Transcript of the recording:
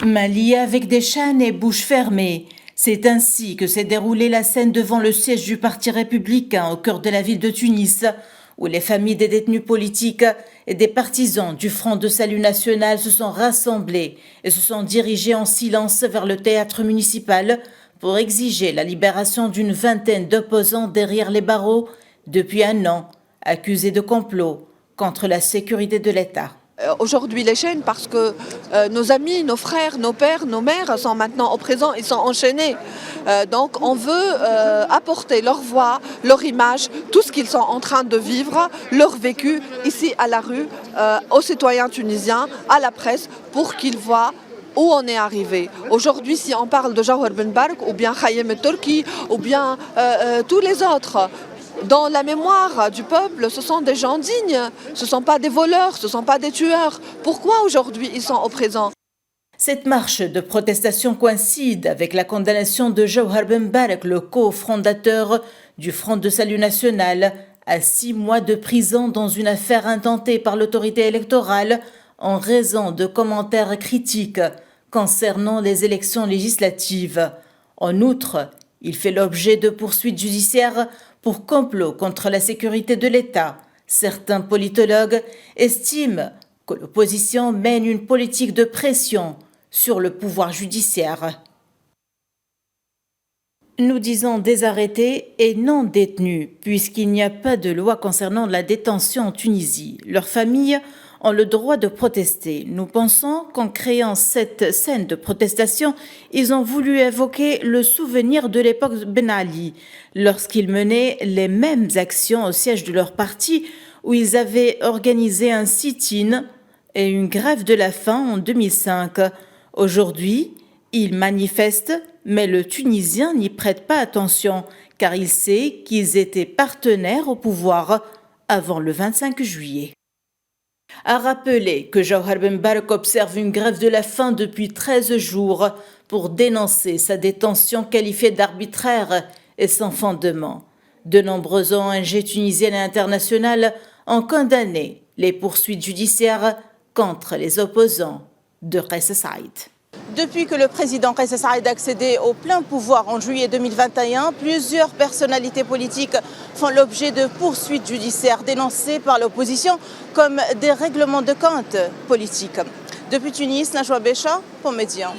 Mali avec des chaînes et bouche fermée. C'est ainsi que s'est déroulée la scène devant le siège du Parti républicain au cœur de la ville de Tunis, où les familles des détenus politiques et des partisans du Front de Salut National se sont rassemblés et se sont dirigés en silence vers le théâtre municipal pour exiger la libération d'une vingtaine d'opposants derrière les barreaux depuis un an, accusés de complot contre la sécurité de l'État. Aujourd'hui les chaînes parce que nos amis, nos frères, nos pères, nos mères sont maintenant au présent, ils sont enchaînés. Donc on veut apporter leur voix, leur image, tout ce qu'ils sont en train de vivre, leur vécu ici à la rue, aux citoyens tunisiens, à la presse, pour qu'ils voient où on est arrivé. Aujourd'hui, si on parle de Jawhar Ben Bark ou bien Khayyam el-Turki ou bien tous les autres, dans la mémoire du peuple, ce sont des gens dignes, ce ne sont pas des voleurs, ce ne sont pas des tueurs. Pourquoi aujourd'hui ils sont au présent? Cette marche de protestation coïncide avec la condamnation de Jawhar Ben Bark, le cofondateur du Front de Salut National, à 6 mois de prison dans une affaire intentée par l'autorité électorale en raison de commentaires critiques concernant les élections législatives. En outre, il fait l'objet de poursuites judiciaires pour complot contre la sécurité de l'État. Certains politologues estiment que l'opposition mène une politique de pression sur le pouvoir judiciaire. Nous disons des arrêtés et non détenus, puisqu'il n'y a pas de loi concernant la détention en Tunisie. Leurs familles ont le droit de protester. Nous pensons qu'en créant cette scène de protestation, ils ont voulu évoquer le souvenir de l'époque Ben Ali, lorsqu'ils menaient les mêmes actions au siège de leur parti, où ils avaient organisé un sit-in et une grève de la faim en 2005. Aujourd'hui, ils manifestent, mais le Tunisien n'y prête pas attention, car il sait qu'ils étaient partenaires au pouvoir avant le 25 juillet. A rappeler que Jawhar Ben Bark observe une grève de la faim depuis 13 jours pour dénoncer sa détention qualifiée d'arbitraire et sans fondement. De nombreuses ONG tunisiennes et internationales ont condamné les poursuites judiciaires contre les opposants de Kais Saïed. Depuis que le président Kais Saïed a accédé au plein pouvoir en juillet 2021, plusieurs personnalités politiques font l'objet de poursuites judiciaires dénoncées par l'opposition comme des règlements de compte politiques. Depuis Tunis, Najwa Bécha pour Médian.